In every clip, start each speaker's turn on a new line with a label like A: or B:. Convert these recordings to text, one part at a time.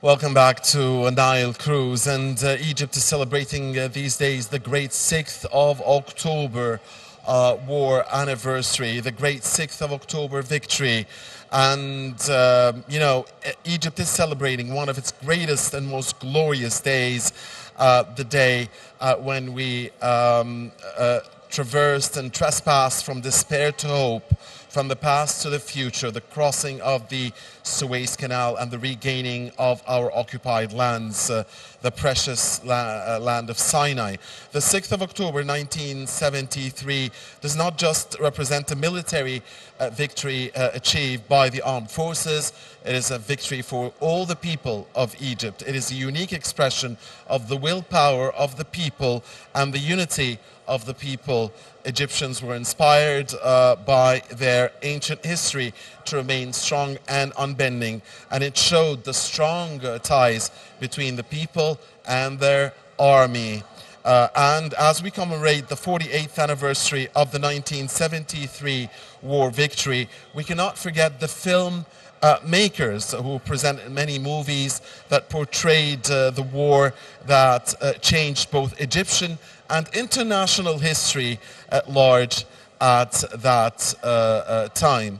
A: Welcome back to a Nile cruise, and Egypt is celebrating these days the great 6th of October war anniversary, the great 6th of October victory. And, Egypt is celebrating one of its greatest and most glorious days, the day when we traversed and trespassed from despair to hope, from the past to the future, the crossing of the Suez Canal and the regaining of our occupied lands, the precious land of Sinai. The 6th of October 1973 does not just represent a military victory achieved by the armed forces. It is a victory for all the people of Egypt. It is a unique expression of the willpower of the people and the unity of the people. Egyptians were inspired by their ancient history to remain strong and unbending, and it showed the strong ties between the people and their army. And as we commemorate the 48th anniversary of the 1973 war victory, we cannot forget the film makers who presented many movies that portrayed the war that changed both Egyptian and international history at large at that time.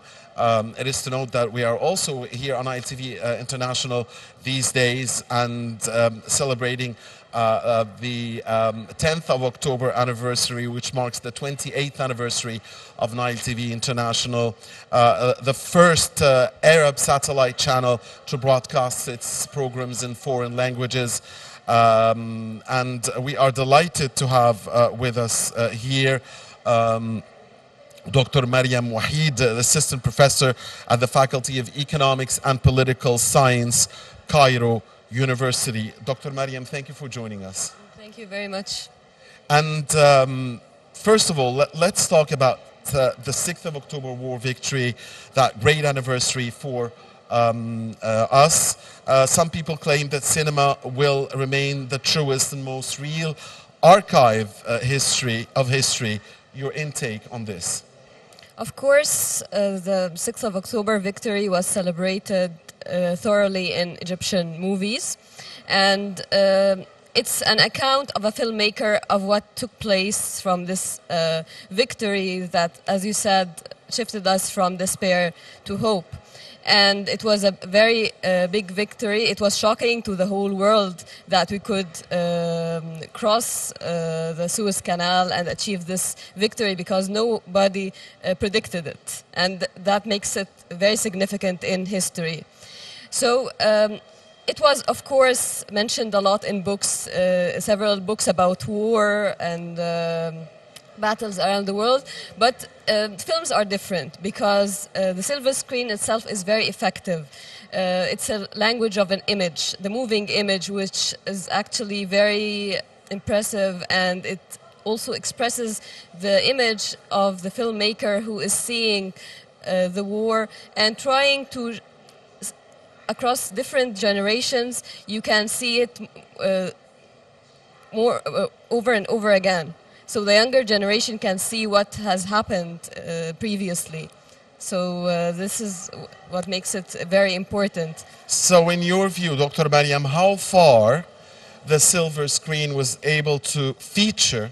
A: It is to note that we are also here on ITV International these days and celebrating the 10th of October anniversary, which marks the 28th anniversary of Nile TV International, the first Arab satellite channel to broadcast its programs in foreign languages. And we are delighted to have with us here Dr. Mariam Waheed, Assistant Professor at the Faculty of Economics and Political Science, Cairo University. Dr. Mariam, thank you for joining us.
B: Thank you very much.
A: And first of all, let's talk about the 6th of October war victory, that great anniversary for us. Some people claim that cinema will remain the truest and most real archive of history. Your intake on this?
B: Of course, the 6th of October victory was celebrated thoroughly in Egyptian movies, and it's an account of a filmmaker of what took place from this victory that, as you said, shifted us from despair to hope. And it was a very big victory. It was shocking to the whole world that we could cross the Suez Canal and achieve this victory, because nobody predicted it. And that makes it very significant in history. So it was, of course, mentioned a lot in books, several books about war and battles around the world, but films are different because the silver screen itself is very effective. It's a language of an image, the moving image, which is actually very impressive, and it also expresses the image of the filmmaker who is seeing the war and trying to, across different generations, you can see it more over and over again. So the younger generation can see what has happened previously. So this is what makes it very important.
A: So in your view, Dr. Mariam, how far the silver screen was able to feature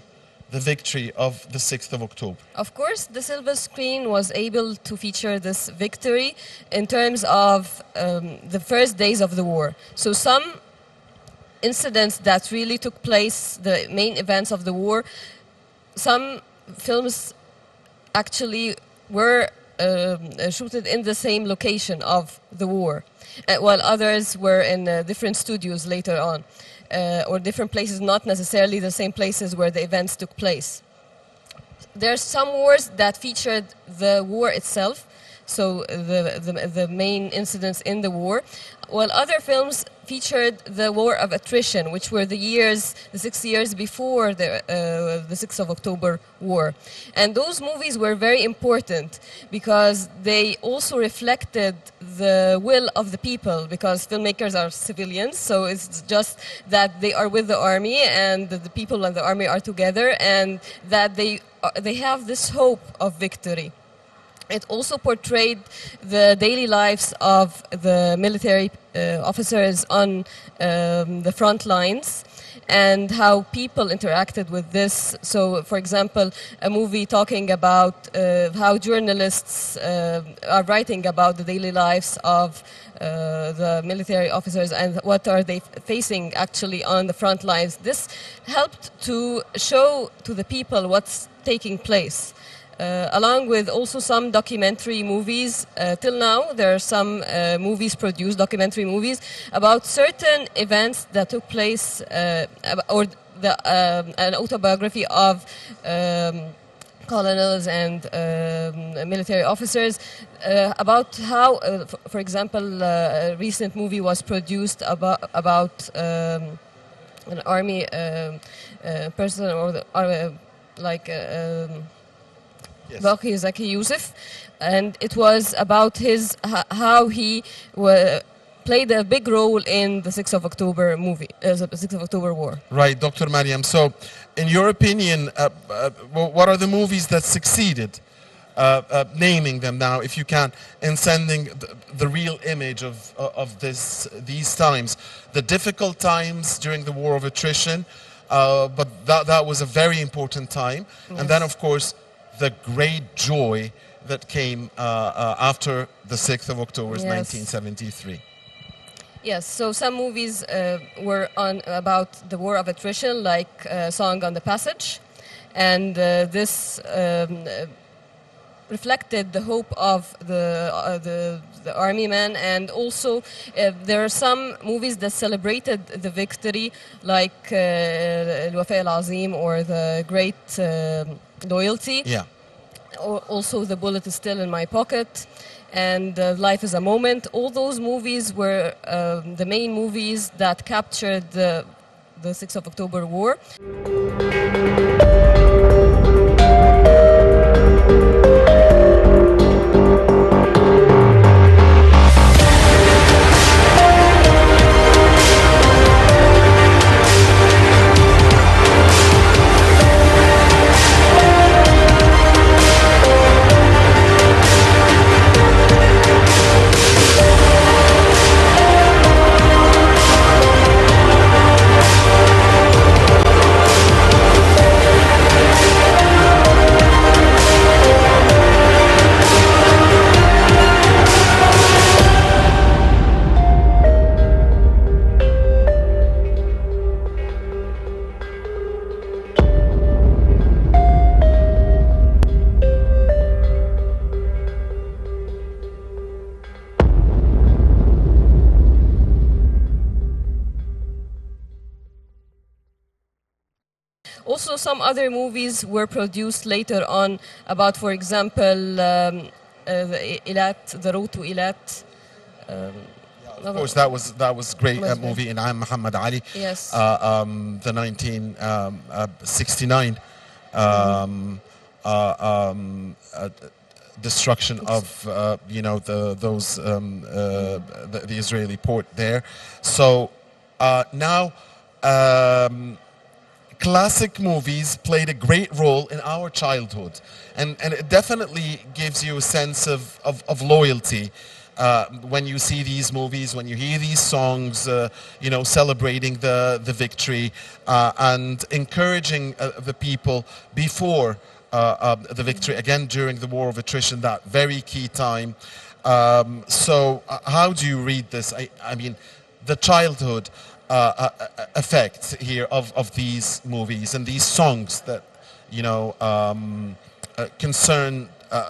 A: the victory of the 6th of October?
B: Of course, the silver screen was able to feature this victory in terms of the first days of the war. So some incidents that really took place, the main events of the war, some films actually were shooted in the same location of the war, while others were in different studios later on, or different places, not necessarily the same places where the events took place. There's some wars that featured the war itself, so the main incidents in the war, while other films featured the war of attrition, which were the 6 years before the 6th of October war. And those movies were very important because they also reflected the will of the people, because filmmakers are civilians, so it's just that they are with the army and the people and the army are together, and that they have this hope of victory. It also portrayed the daily lives of the military officers on the front lines and how people interacted with this. So, for example, a movie talking about how journalists are writing about the daily lives of the military officers and what are they facing actually on the front lines. This helped to show to the people what's taking place. Along with also some documentary movies. Till now, there are some movies produced, documentary movies, about certain events that took place, or an autobiography of colonels and military officers, about how, for example, a recent movie was produced about an army person, or
A: Yes.
B: Waheed Zaki Yusuf, and it was about his how he played a big role in the 6th of October movie, the 6th of October war.
A: Right, Dr. Mariam. So, in your opinion, what are the movies that succeeded? Naming them now, if you can, in sending the real image of these times, the difficult times during the war of attrition, but that was a very important time,
B: Yes.
A: and then of course the great joy that came after the 6th of October,
B: Yes.
A: 1973.
B: Yes, so some movies were on about the war of attrition, like Song on the Passage, and this reflected the hope of the army men, and also there are some movies that celebrated the victory, like Al-Wafa Al-Azim or the Great Loyalty.
A: Yeah.
B: Also, The Bullet is Still in My Pocket, and Life is a Moment. All those movies were the main movies that captured the 6th of October war. Also, some other movies were produced later on about, for example, the Eilat, the road to Eilat.
A: Of course, that was great movie in Am Muhammad Ali.
B: Yes.
A: The 1969 destruction of the Israeli port there. So now. Classic movies played a great role in our childhood, and it definitely gives you a sense of loyalty when you see these movies, when you hear these songs, celebrating the victory and encouraging the people before the victory, again during the war of attrition, that very key time. So how do you read this? I mean, the childhood effect here of these movies and these songs that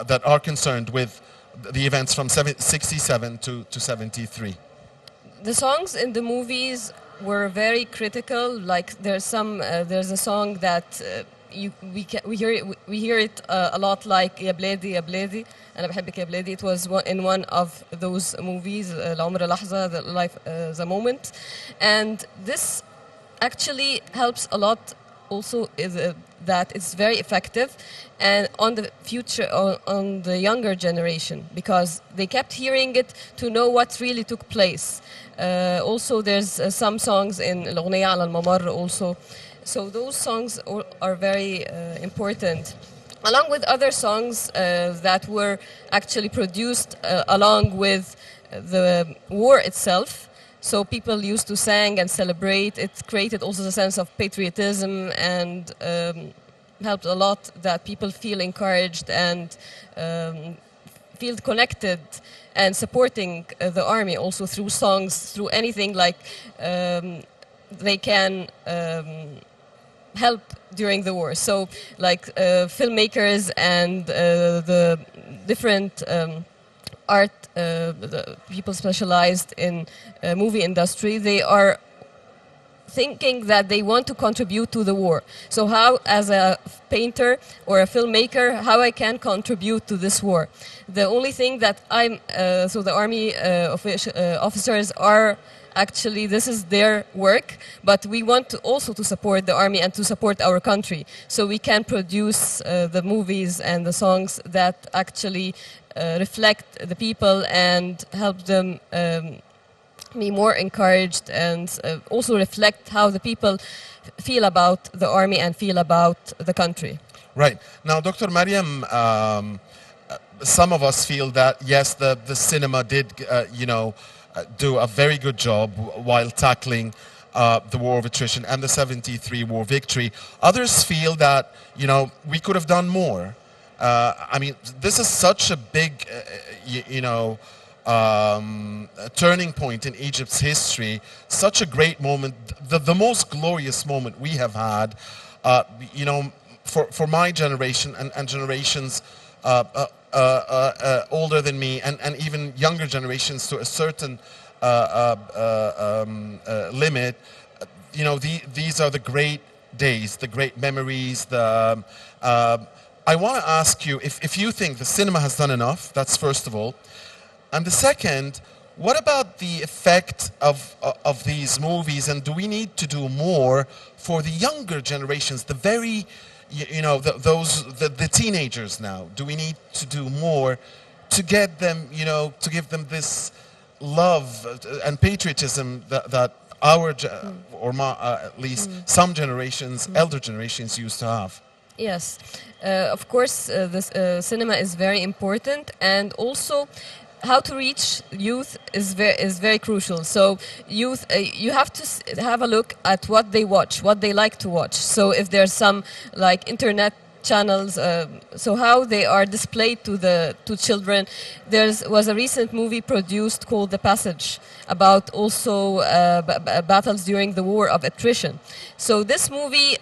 A: that are concerned with the events from 67 to 73.
B: The songs in the movies were very critical. Like there's a song that we hear it a lot, like يا بلادي يا بلادي أنا بحبك يا بلادي. It was in one of those movies, العمر لحظة, the life, the moment, and this actually helps a lot. Also, that it's very effective, and on the future, on the younger generation, because they kept hearing it to know what really took place. Also, there's some songs in الأغنية على الممر also. So those songs are very important. along with other songs that were actually produced along with the war itself. So people used to sing and celebrate. It created also a sense of patriotism and helped a lot that people feel encouraged and feel connected and supporting the army also through songs, through anything like they can help during the war. So like filmmakers and the different art the people specialized in movie industry, they are thinking that they want to contribute to the war. So how, as a painter or a filmmaker, how I can contribute to this war? The only thing that so the army officers are actually, this is their work, but we want to also to support the army and to support our country. So we can produce the movies and the songs that actually reflect the people and help them be more encouraged and also reflect how the people feel about the army and feel about the country.
A: Right. Now, Dr. Mariam, some of us feel that, yes, the cinema did, do a very good job while tackling the war of attrition and the 73 war victory. Others feel that, we could have done more. I mean, this is such a big, turning point in Egypt's history, such a great moment, the most glorious moment we have had, for my generation and generations older than me and even younger generations to a certain limit. These are the great days, the great memories. I want to ask you if you think the cinema has done enough. That's first of all. And the second, what about the effect of these movies, and do we need to do more for the younger generations, the very, the teenagers now? Do we need to do more to get them, to give them this love and patriotism that our, at least some generations, elder generations used to have?
B: Yes, of course, the cinema is very important, and also how to reach youth is very crucial. So youth, you have to have a look at what they watch, what they like to watch. So if there's some like internet channels, so how they are displayed to children. Was a recent movie produced called The Passage about also battles during the war of attrition. So this movie,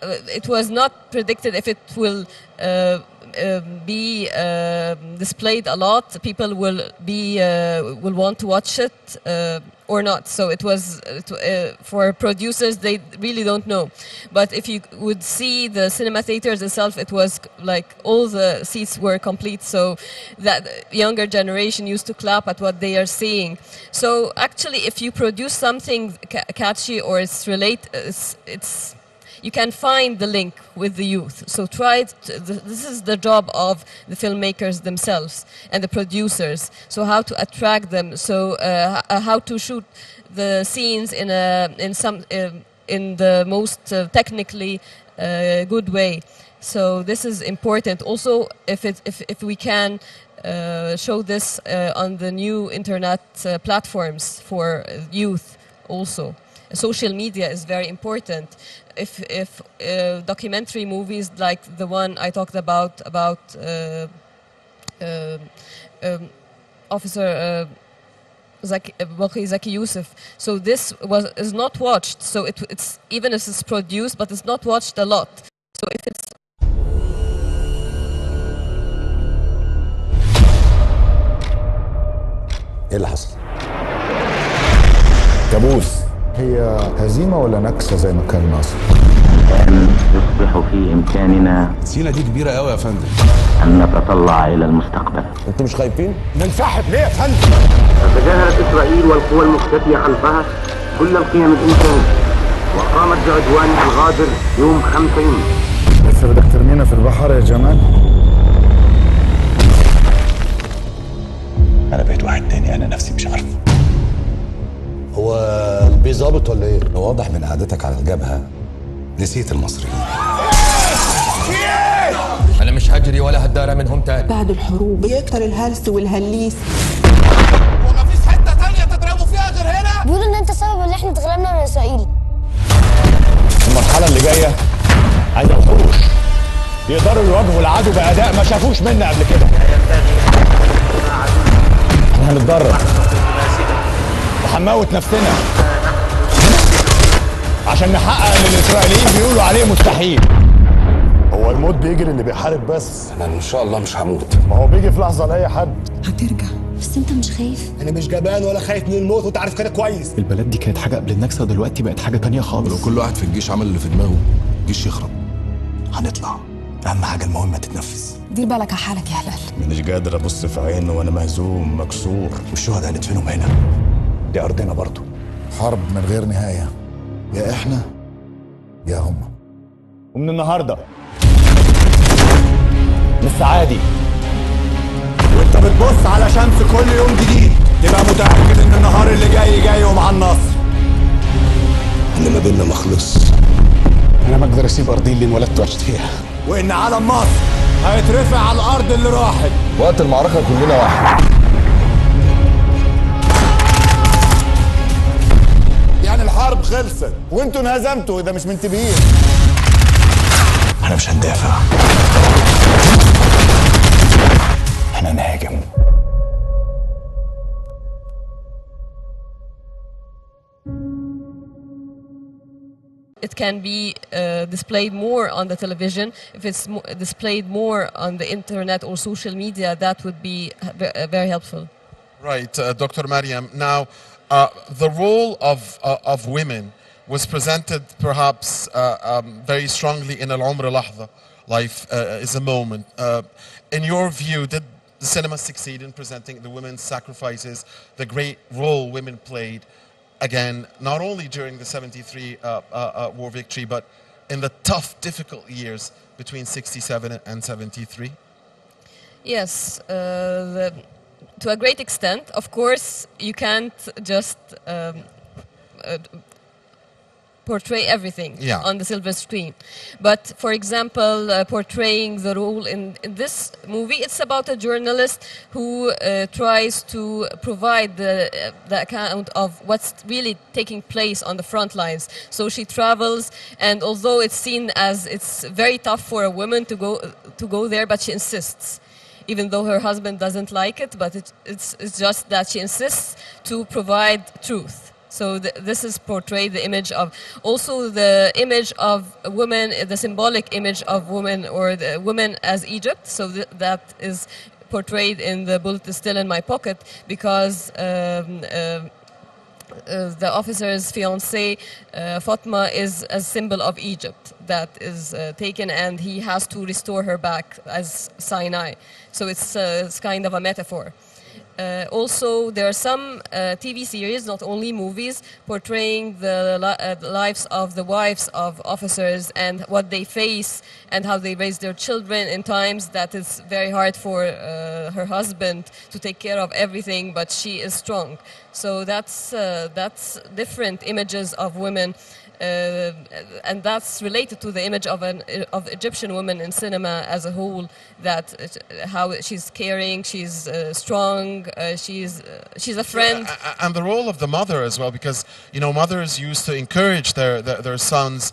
B: it was not predicted if it will be displayed a lot. People will want to watch it or not. So it was for producers, they really don't know. But if you would see the cinema theaters itself, it was like all the seats were complete. So that younger generation used to clap at what they are seeing. So actually, if you produce something catchy or it's you can find the link with the youth. So this is the job of the filmmakers themselves and the producers. So how to attract them. So how to shoot the scenes in the most technically good way. So this is important. Also, if we can show this on the new internet platforms for youth also. Social media is very important. If documentary movies like the one I talked about Officer Zaki Youssef, so this is not watched. So it's even if it's produced, but it's not watched a lot. So if it's
C: ايه اللي حصل؟ كابوس. هي هزيمة ولا نكسة زي ما كان ناصر؟
D: الآن يصبح في إمكاننا
E: سينا دي كبيرة قوي يا فندم
D: أن نتطلع إلى المستقبل.
C: انتوا مش خايفين؟ ننسحب ليه يا فندم؟
D: تجاهلت إسرائيل والقوى المختفية خلفها كل القيم الإنسان، وقامت بعدوانها الغادر يوم 5 يونيو.
C: لسه بدك ترمينا في البحر يا جمال؟
E: أنا بقيت واحد تاني، أنا نفسي مش عارف.
C: هو البي ظابط ولا ايه؟
E: واضح من قعدتك على الجبهة نسيت المصريين.
F: أنا مش مش هجري ولا هتدارى منهم تاني.
G: بعد الحروب بيكتر الهلس والهليس.
E: ومفيش حته تانيه تضربوا فيها غير هنا.
H: بيقولوا ان انت سبب ان احنا اتغلبنا من اسرائيل.
C: المرحلة اللي جاية عايزة وحوش يقدروا يواجهوا العدو بأداء ما شافوش منا قبل كده. احنا هنتدرب وهنموت نفسنا عشان نحقق اللي الإسرائيليين بيقولوا عليه مستحيل. هو الموت بيجي للي بيحارب بس.
E: انا ان شاء الله مش هموت.
C: ما هو بيجي في لحظة لأي حد.
G: هترجع.
H: بس انت مش خايف؟
I: انا مش جبان ولا خايف من الموت وانت عارف كده كويس.
J: البلد دي كانت حاجه قبل النكسه ودلوقتي بقت حاجه تانية خالص.
E: لو كل واحد في الجيش عمل اللي في دماغه الجيش يخرب.
I: هنطلع، اهم حاجه المهمه تتنفذ.
G: دير بالك على حالك يا هلال.
C: مش قادر أبص في عينه وأنا مهزوم مكسور.
I: والشهداء هندفنهم هنا، دي ارضنا برضو.
C: حرب من غير نهاية، يا إحنا يا هم. ومن النهاردة لسه عادي وانت بتبص على شمس كل يوم جديد تبقى متأكد ان النهار اللي جاي ومع النصر.
I: اللي ما بيننا ما خلص.
J: انا ما اقدر اسيب ارضي اللي انولدت وعشت فيها.
C: وان علم مصر هيترفع على الارض اللي راحت.
E: وقت المعركه كلنا واحد.
C: يعني الحرب خلصت وانتوا انهزمتوا اذا مش منتبهين.
I: احنا مش هندافع، احنا نهاجم.
B: It can be displayed more on the television. If it's displayed more on the internet or social media, that would be very helpful.
A: Right, Dr. Mariam. Now, the role of women was presented perhaps very strongly in Al-Umr Lahza, life is a moment. In your view, did the cinema succeed in presenting the women's sacrifices, the great role women played, again, not only during the 73 war victory, but in the tough, difficult years between 67 and 73?
B: Yes, to a great extent. Of course, you can't just portray everything on the silver screen. But for example, portraying the role in this movie, it's about a journalist who tries to provide the account of what's really taking place on the front lines. So she travels, and although it's seen as it's very tough for a woman to go there, but she insists. Even though her husband doesn't like it, but it's just that she insists to provide truth. So this is portrayed, the image of, also the image of women, the symbolic image of women, or the women as Egypt. So that is portrayed in The Bullet is Still in My Pocket, because the officer's fiancée, Fatma, is a symbol of Egypt that is taken, and he has to restore her back as Sinai. So it's kind of a metaphor. Also, there are some TV series, not only movies, portraying the lives of the wives of officers and what they face and how they raise their children in times that is very hard for her husband to take care of everything, but she is strong. So that's different images of women. And that's related to the image of Egyptian women in cinema as a whole. That how she's caring, she's strong, she's a friend.
A: And the role of the mother as well, because mothers used to encourage their sons,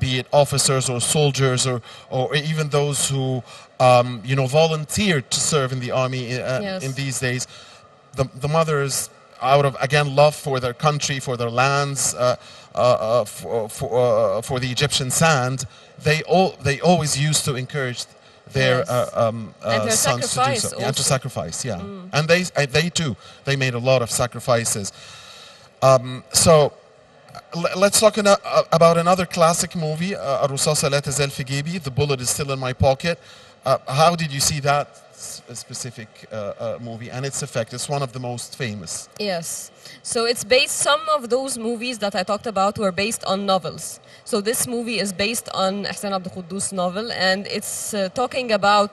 A: be it officers or soldiers or even those who volunteered to serve in the army in these days. The mothers, out of again love for their country, for their lands. For the Egyptian sand, they always used to encourage their sons to do so, and to sacrifice. And they too, they made a lot of sacrifices. So let's talk about another classic movie, الرصاصة لا تزال في جيبي, The Bullet is Still in My Pocket. How did you see that specific movie and its effect? It's one of the most famous.
B: Yes. So it's based, some of those movies that I talked about were based on novels. So this movie is based on Ahsan Abdul Quddus novel, and it's talking about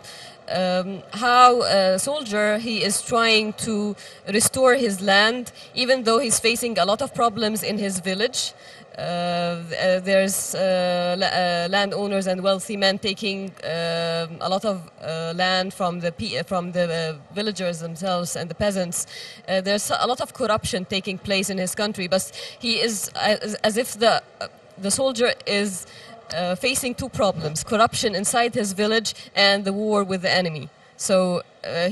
B: how a soldier, he is trying to restore his land, even though he's facing a lot of problems in his village. There's landowners and wealthy men taking a lot of land from the villagers themselves and the peasants. There's a lot of corruption taking place in his country, but he is as if the soldier is facing two problems: corruption inside his village and the war with the enemy. So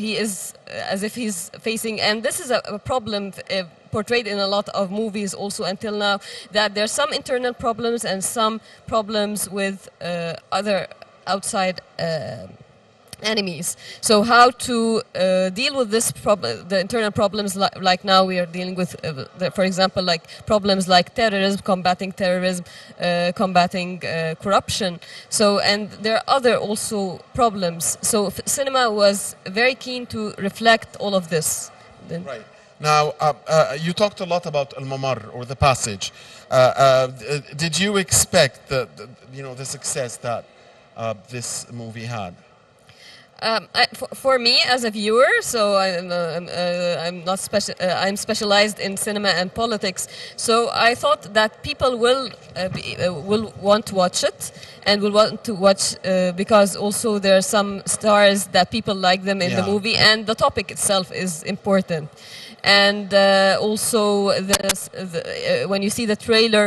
B: he is as if he's facing, and this is a problem portrayed in a lot of movies also until now, that there's some internal problems and some problems with other outside enemies. So how to deal with this problem, the internal problems, like now we are dealing with, for example, like problems like terrorism, combating corruption. So, and there are other also problems. So cinema was very keen to reflect all of this.
A: Right. Now, you talked a lot about al-Mamar, or the passage. Did you expect the success that this movie had?
B: For me as a viewer, so I'm specialized in cinema and politics. So I thought that people will want to watch it, and will want to watch because also there are some stars that people like them in the movie, and the topic itself is important. And also when you see the trailer,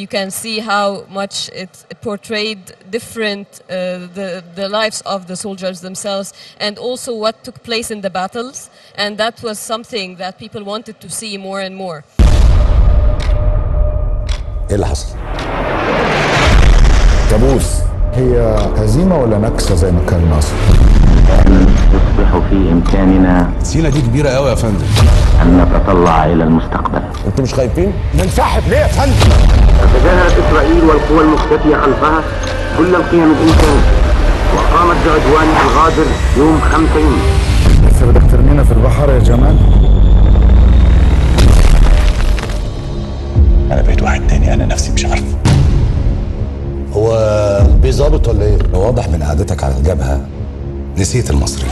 B: you can see how much it portrayed different the lives of the soldiers themselves, and also what took place in the battles, and that was something that people wanted to see more and more.
I: ايه اللي حصل؟
J: كابوس. هي هزيمة ولا نكسة زي ما كان ناصر؟
D: يصبح في إمكاننا
I: سينا دي كبيرة قوي يا فندم.
D: أن نتطلع إلى المستقبل.
I: انتوا مش خايفين؟ ننسحب ليه يا فندم؟
D: تجاهلت إسرائيل والقوى المختفية خلفها كل القيم الإنسان، وقامت بعدوانها الغادر يوم 5 يونيو.
J: لسه بدك ترمينا في البحر يا جمال؟
I: أنا بقيت واحد تاني، أنا نفسي مش عارف. هو بيظابط ولا إيه؟ واضح من قعدتك على الجبهة نسيت المصريين.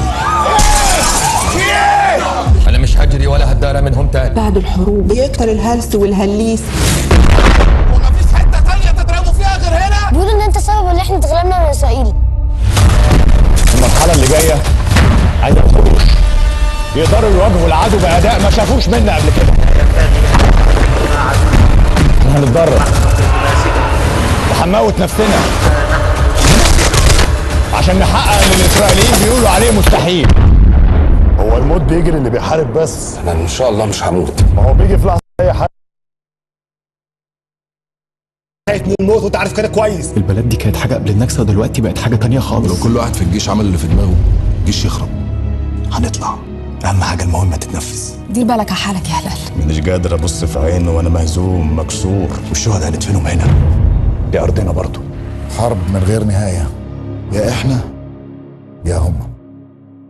F: أنا مش هجري ولا هتدارى منهم تاني.
G: بعد الحروب بيكتر الهلس والهليس.
E: ومفيش حتة تانية تضربوا فيها غير هنا؟
H: بيقولوا إن أنت سبب إن إحنا اتغلبنا من إسرائيل.
C: المرحلة اللي جاية عايزة الخروج. يقدروا يواجهوا العدو بأداء ما شافوش منا قبل كده. احنا هنتدرب وهنموت نفسنا عشان نحقق اللي الإسرائيليين بيقولوا عليه مستحيل.
J: هو الموت بيجي اللي بيحارب بس.
I: أنا إن شاء الله مش هموت.
J: ما هو بيجي في لحظة أي حاجة.
C: خايف من الموت وأنت عارف كده كويس.
J: البلد دي كانت حاجة قبل النكسة ودلوقتي بقت حاجة تانية خالص.
I: لو كل واحد في الجيش عمل اللي في دماغه الجيش يخرب. هنطلع. أهم حاجة المهمة تتنفذ.
G: دير بالك على حالك يا هلال.
C: مش قادر أبص في عينه وأنا مهزوم مكسور.
I: والشهداء هندفنهم هنا.
C: دي أرضنا برضو.
J: حرب من غير نهاية، يا إحنا يا هم.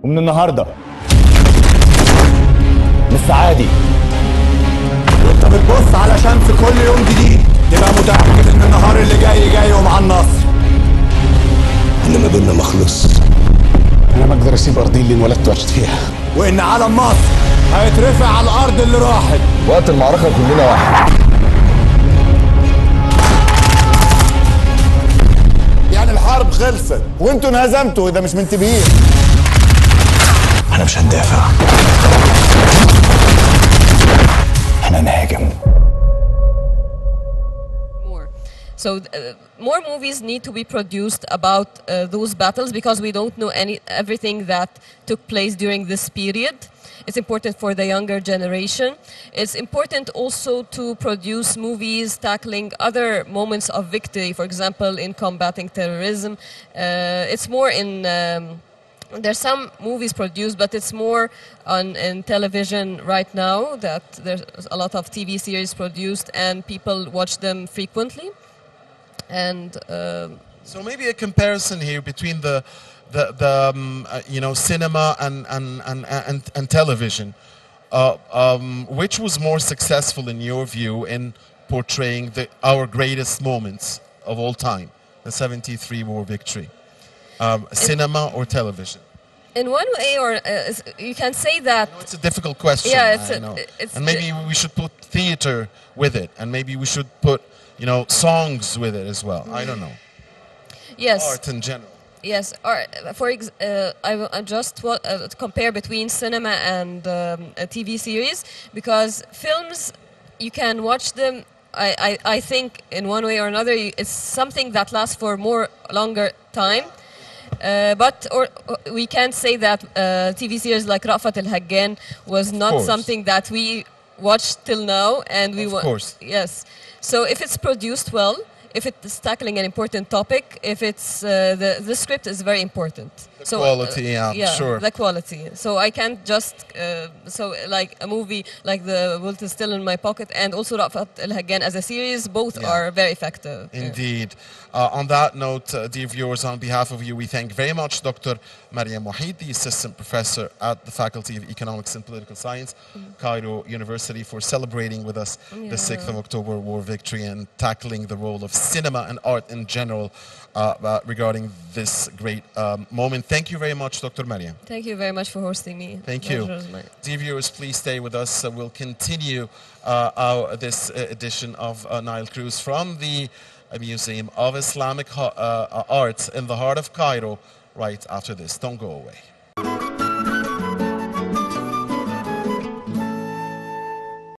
C: ومن النهارده لسه عادي، وانت بتبص على شمس كل يوم جديد تبقى متأكد ان النهار اللي جاي ومع النصر.
I: إنما بينا ما خلص.
J: أنا ما أقدر أسيب أرضي اللي انولدت وعشت فيها.
C: وان علم مصر هيترفع على الارض اللي راحت.
I: وقت المعركة كلنا واحد.
C: يعني الحرب خلصت وانتوا انهزمتوا اذا مش منتبهين.
I: احنا مش هندافع، احنا نهاجم.
B: So more movies need to be produced about those battles, because we don't know everything that took place during this period. It's important for the younger generation. It's important also to produce movies tackling other moments of victory, for example, in combating terrorism. It's more in... there's some movies produced, but it's more in television right now, that there's a lot of TV series produced and people watch them frequently. And
A: so maybe a comparison here between the cinema and television. Which was more successful in your view in portraying our greatest moments of all time, the 73 war victory? Cinema or television?
B: In one way, or you can say that.
A: It's a difficult question.
B: Yeah,
A: I know. And maybe we should put theater with it, and maybe we should put, songs with it as well. I don't know.
B: Yes.
A: Art in general.
B: Yes. Art. I just compare between cinema and a TV series, because films, you can watch them. I think in one way or another, it's something that lasts for longer time. But we can't say that TV series like Ra'fat Al-Haggan was not something that we watched till now, and we
A: of course.
B: Yes. So if it's produced well, if it is tackling an important topic, if it's the script is very important.
A: The quality, yeah, sure.
B: The quality. So I can't just like a movie like The Wilt Is Still in My Pocket and also Ra'fat Al-Haggan as a series, both are very effective.
A: Indeed. On that note, dear viewers, on behalf of you, we thank very much Dr. Mariam Waheed, the Assistant Professor at the Faculty of Economics and Political Science, Cairo University, for celebrating with us the 6th of October War victory and tackling the role of cinema and art in general regarding this great moment. Thank you very much, Dr. Mariam.
B: Thank you very much for hosting me.
A: Thank you. Dear viewers, please stay with us. We'll continue this edition of Nile Cruise from the Museum of Islamic Art in the heart of Cairo right after this. Don't go away.